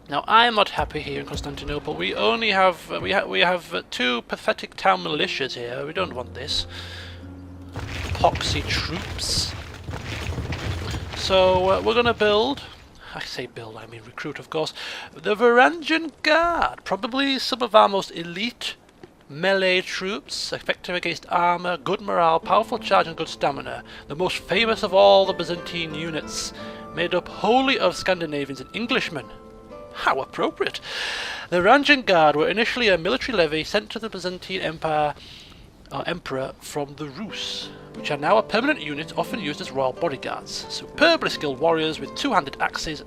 Now I am not happy here in Constantinople. We only have we have two pathetic town militias here. We don't want this. Poxy troops. So we're gonna build. I say build, I mean recruit, of course. The Varangian Guard, probably some of our most elite melee troops, effective against armor, good morale, powerful charge, and good stamina. The most famous of all the Byzantine units, made up wholly of Scandinavians and Englishmen. How appropriate! The Varangian Guard were initially a military levy sent to the Byzantine Empire or Emperor from the Rus, which are now a permanent unit often used as royal bodyguards. Superbly skilled warriors with two-handed axes,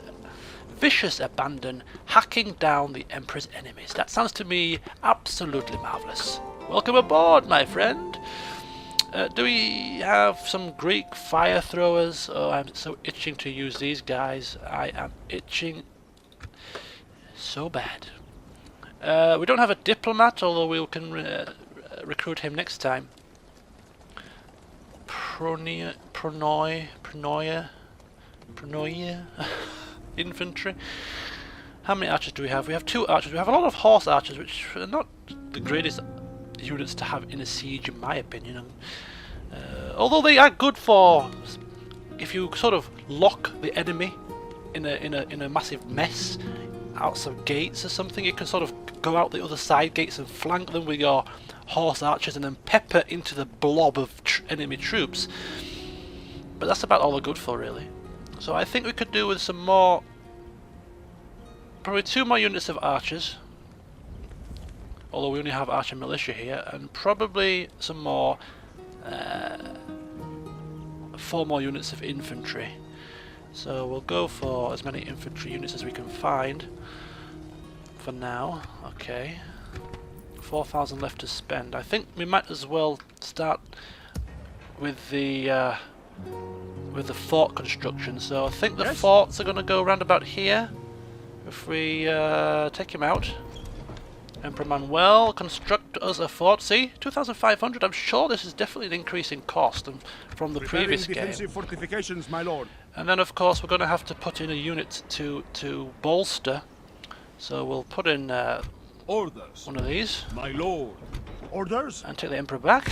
vicious abandon, hacking down the Emperor's enemies. That sounds to me absolutely marvellous. Welcome aboard, my friend. Do we have some Greek fire throwers? Oh, I'm so itching to use these guys. I am itching so bad. We don't have a diplomat, although we can recruit him next time. Pronoia infantry. How many archers do we have? We have 2 archers. We have a lot of horse archers, which are not the greatest units to have in a siege, in my opinion. Although they are good for if you sort of lock the enemy in a massive mess out some gates or something. You can sort of go out the other side gates and flank them with your horse archers and then pepper into the blob of enemy troops. But that's about all they're good for, really. So I think we could do with some more, probably 2 more units of archers, although we only have archer militia here, and probably some more 4 more units of infantry. So we'll go for as many infantry units as we can find for now. Okay, 4,000 left to spend. I think we might as well start with the fort construction. So I think the forts are going to go around about here. If we take him out, Emperor Manuel, construct us a fort. See, 2,500. I'm sure this is definitely an increase in cost from the previous game. Fortifications, my lord. And then, of course, we're going to have to put in a unit to bolster. So we'll put in Orders, one of these. my lord. Orders. And take the Emperor back.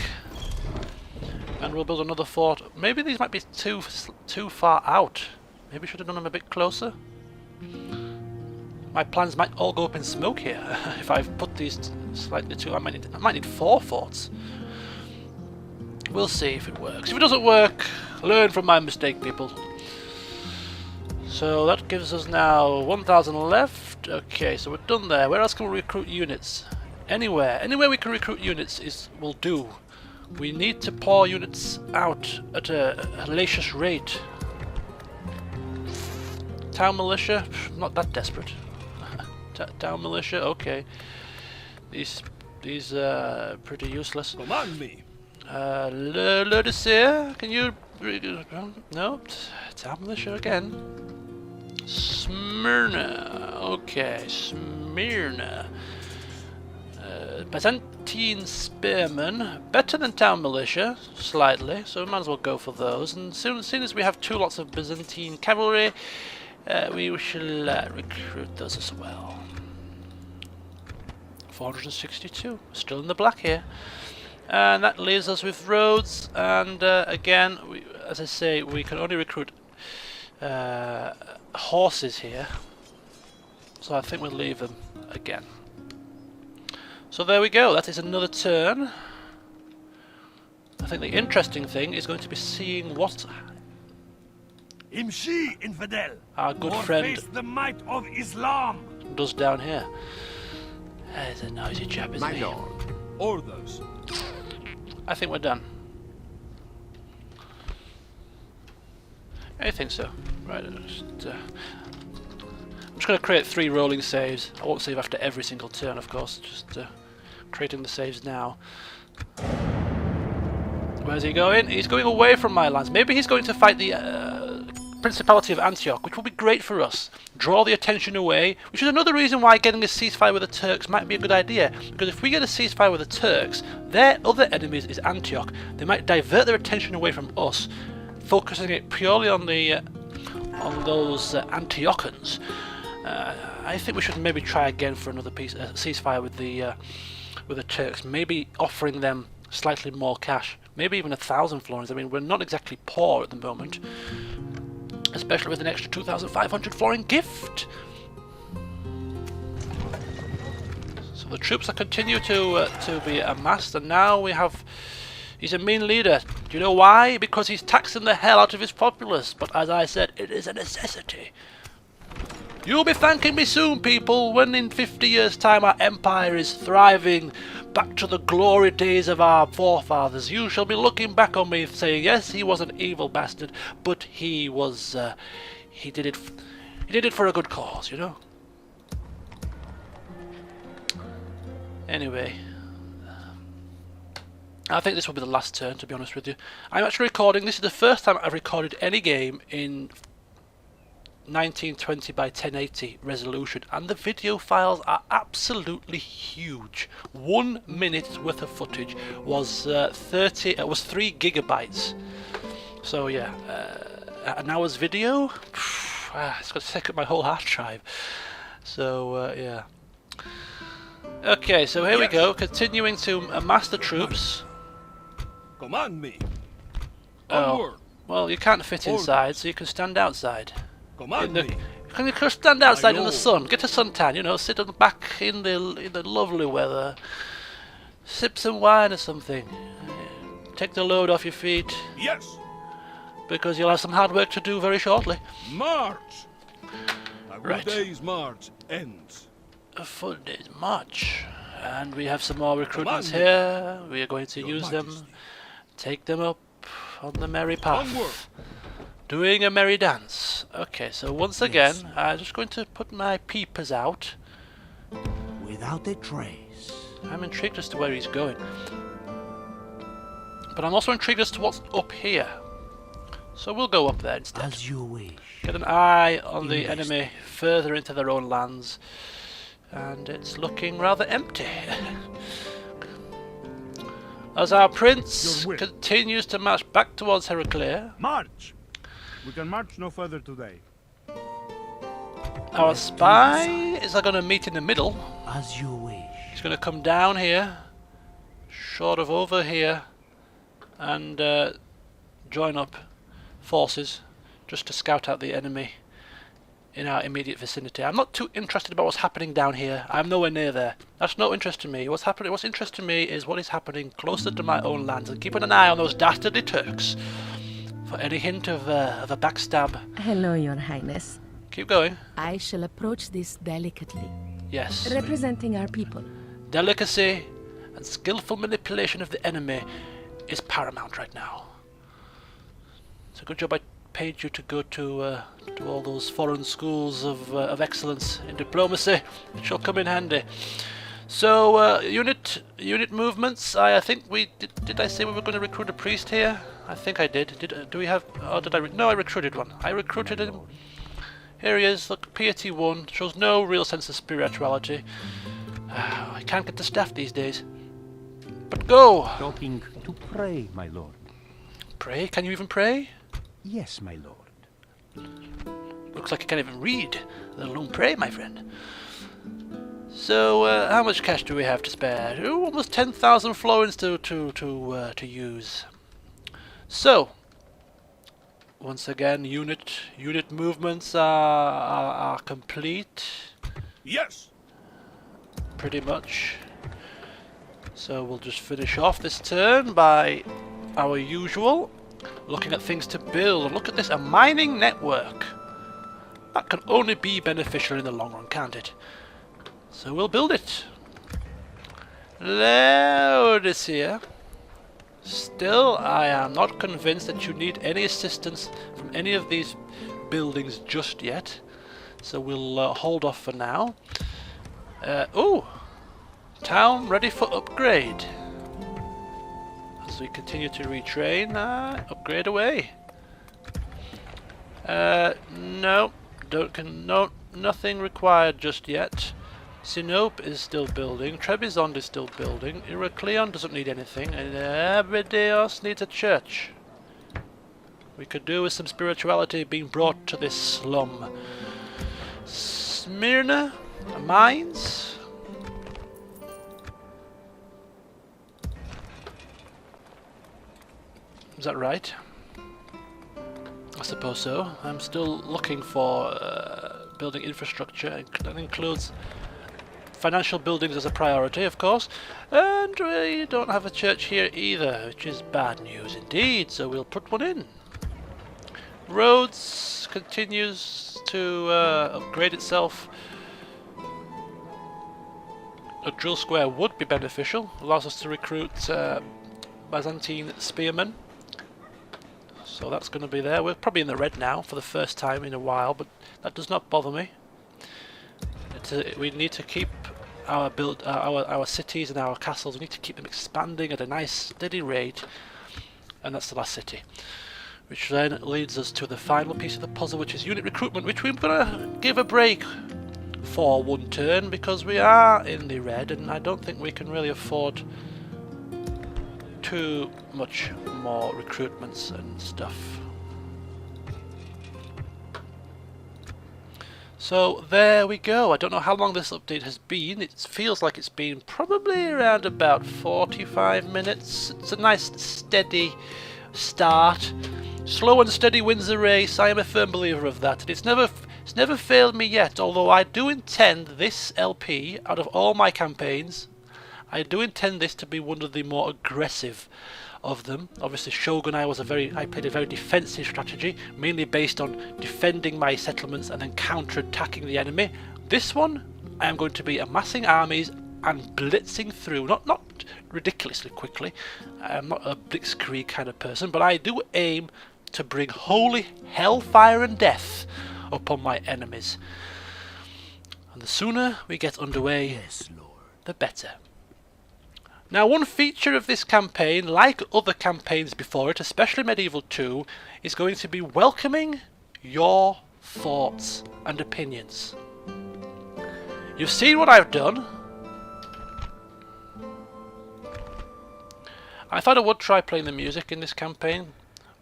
And we'll build another fort. Maybe these might be too far out. Maybe we should have done them a bit closer. My plans might all go up in smoke here if I've put these slightly too. I might need 4 forts. We'll see if it works. If it doesn't work, learn from my mistake, people. So that gives us now 1,000 left. Okay, so we're done there. Where else can we recruit units? Anywhere. Anywhere we can recruit units will do. We need to pour units out at a hellacious rate. Town militia? Not that desperate. Town militia? Okay. These are pretty useless. Command me. Le Desir, can you... No? Town militia again. Smyrna. Okay, Smyrna. Byzantine spearmen, better than town militia, slightly, so we might as well go for those. And soon as we have 2 lots of Byzantine cavalry, we shall recruit those as well. 462, still in the black here. And that leaves us with roads, and again, as I say, we can only recruit horses here. So I think we'll leave them again. So there we go, that is another turn. I think the interesting thing is going to be seeing what Imshi, infidel. our good friend the might of Islam. does down here. There's a noisy chap, isn't he? My lord. Orders. I think we're done. I think so. Right, I'm just going to create 3 rolling saves. I won't save after every single turn, of course. Just creating the saves now. Where's he going? He's going away from my lands. Maybe he's going to fight the Principality of Antioch, which will be great for us. Draw the attention away, which is another reason why getting a ceasefire with the Turks might be a good idea. Because if we get a ceasefire with the Turks, their other enemies is Antioch. They might divert their attention away from us, focusing it purely on the on those Antiochans. I think we should maybe try again for another ceasefire with the Turks. Maybe offering them slightly more cash, maybe even 1,000 florins. I mean, we're not exactly poor at the moment, especially with an extra 2,500 florin gift. So the troops are continue to be amassed, and now we have. He's a mean leader. Do you know why? Because he's taxing the hell out of his populace. But as I said, it is a necessity. You'll be thanking me soon, people, when in 50 years' time our empire is thriving back to the glory days of our forefathers. You shall be looking back on me saying, yes, he was an evil bastard, but he was, he did it for a good cause, you know? Anyway, I think this will be the last turn, to be honest with you. I'm actually recording, this is the first time I've recorded any game in 1920 by 1080 resolution, and the video files are absolutely huge. 1 minute's worth of footage was 3 gigabytes. So yeah, an hour's video, it's going to take up my whole hard drive. So yeah. Okay, so here we go, continuing to amass the troops. Command me. Oh, Onward. well, you can't fit inside, so you can stand outside. Command me. You can stand outside in the know. sun, get a suntan, you know, sit on the back in the lovely weather, sip some wine or something, take the load off your feet, Yes. because you'll have some hard work to do very shortly. March. A good Right. day's march ends. A full day's march, and we have some more recruitments Command me. here. We are going to Your use Majesty. them, take them up on the merry path. Onward. Doing a merry dance. Okay, so once again, I'm just going to put my peepers out. Without a trace. I'm intrigued as to where he's going. But I'm also intrigued as to what's up here. So we'll go up there instead. As you wish. Get an eye on the Invest. enemy further into their own lands. And it's looking rather empty. As our prince Your will. continues to march back towards Heraclea, March. We can march no further today. our spies are going to meet in the middle. As you wish. He's going to come down here, sort of over here, and join up forces just to scout out the enemy in our immediate vicinity. I'm not too interested about what's happening down here. I'm nowhere near there. That's no interest to me. What's interesting to me is what is happening closer to my own lands, and keeping an eye on those dastardly Turks for any hint of a backstab. Hello, Your Highness. Keep going. I shall approach this delicately, Yes. representing our people. Delicacy and skillful manipulation of the enemy is paramount right now. It's a good job I paid you to go to all those foreign schools of excellence in diplomacy. It shall come in handy. So unit movements. I think we did. I say we were going to recruit a priest here? I think I did. Do we have? Oh, did I? No, I recruited one. I recruited him. Here he is. Look, piety 1 shows no real sense of spirituality. I can't get the staff these days. But go! Talking to pray, my lord. Pray? Can you even pray? Yes, my lord. Looks like you can't even read, let alone pray, my friend. So, how much cash do we have to spare? Ooh, almost 10,000 florins to use. So, once again, unit movements are complete. Yes. Pretty much. So we'll just finish off this turn by our usual, looking at things to build. Look at this, a mining network. That can only be beneficial in the long run, can't it? So we'll build it. Laodicea. Still, I am not convinced that you need any assistance from any of these buildings just yet. So we'll hold off for now. Ooh! Town ready for upgrade. As we continue to retrain, upgrade away. No, nothing required just yet. Sinope is still building. Trebizond is still building. Heracleon doesn't need anything, and Abydos needs a church. We could do with some spirituality being brought to this slum. Smyrna, mines. Is that right? I suppose so. I'm still looking for building infrastructure, and that includes financial buildings as a priority, of course. And we don't have a church here either, which is bad news indeed, so we'll put one in. Roads continues to upgrade itself. A drill square would be beneficial, allows us to recruit Byzantine spearmen. So that's going to be there. We're probably in the red now for the first time in a while, but that does not bother me. We need to keep our cities and our castles. We need to keep them expanding at a nice steady rate, and that's the last city. Which then leads us to the final piece of the puzzle, which is unit recruitment, which we're going to give a break for one turn because we are in the red, and I don't think we can really afford too much more recruitments and stuff. So there we go. I don't know how long this update has been. It feels like it's been probably around about 45 minutes. It's a nice steady start. Slow and steady wins the race. I am a firm believer of that. And it's never failed me yet, although I do intend this LP, out of all my campaigns, I do intend this to be one of the more aggressive of them. Obviously Shogun I played a very defensive strategy, mainly based on defending my settlements and then counter-attacking the enemy. This one I am going to be amassing armies and blitzing through, not ridiculously quickly. I'm not a blitzkrieg kind of person, but I do aim to bring holy hellfire and death upon my enemies. And the sooner we get underway, Yes, Lord. the better. Now, one feature of this campaign, like other campaigns before it, especially Medieval 2, is going to be welcoming your thoughts and opinions. You've seen what I've done. I thought I would try playing the music in this campaign,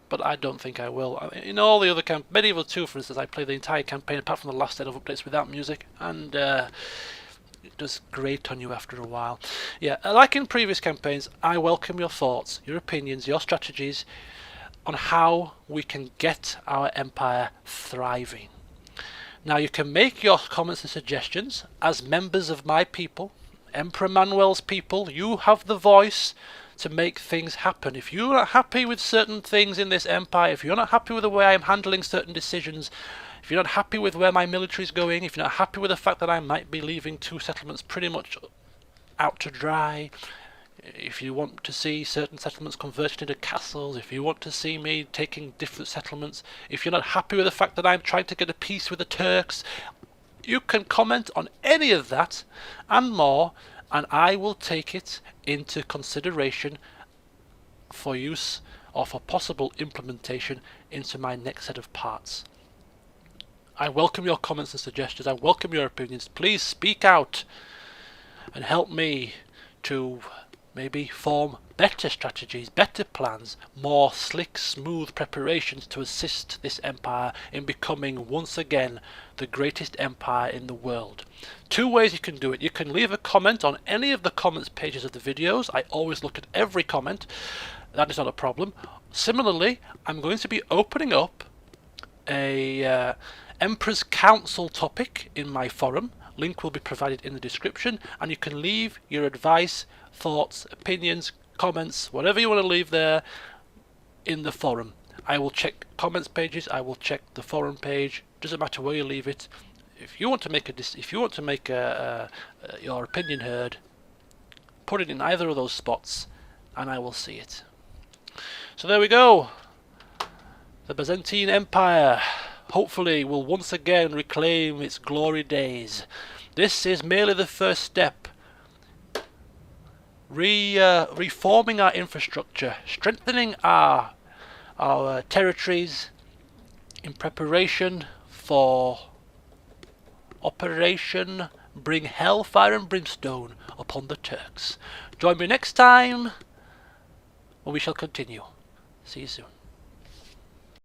but I don't think I will. In all the other Medieval 2, for instance, I played the entire campaign apart from the last set of updates without music, and it does grate on you after a while. Yeah, like in previous campaigns, I welcome your thoughts, your opinions, your strategies on how we can get our empire thriving. Now, you can make your comments and suggestions as members of my people, Emperor Manuel's people. You have the voice to make things happen. If you're not happy with certain things in this empire, if you're not happy with the way I'm handling certain decisions, if you're not happy with where my military is going, if you're not happy with the fact that I might be leaving 2 settlements pretty much out to dry, if you want to see certain settlements converted into castles, if you want to see me taking different settlements, if you're not happy with the fact that I'm trying to get a peace with the Turks, you can comment on any of that and more, and I will take it into consideration for use or for possible implementation into my next set of parts. I welcome your comments and suggestions. I welcome your opinions. Please speak out and help me to maybe form better strategies, better plans, more slick, smooth preparations to assist this empire in becoming once again the greatest empire in the world. 2 ways you can do it. You can leave a comment on any of the comments pages of the videos. I always look at every comment. That is not a problem. Similarly, I'm going to be opening up a Emperor's Council topic in my forum. Link will be provided in the description, and you can leave your advice, thoughts, opinions, comments, whatever you want to leave there in the forum. I will check comments pages, I will check the forum page. Doesn't matter where you leave it. If you want to make your opinion heard, put it in either of those spots and I will see it. So there we go. The Byzantine Empire hopefully will once again reclaim its glory days. This is merely the first step. Reforming our infrastructure, strengthening our territories in preparation for Operation Bring Hellfire and Brimstone upon the Turks. Join me next time when we shall continue. See you soon.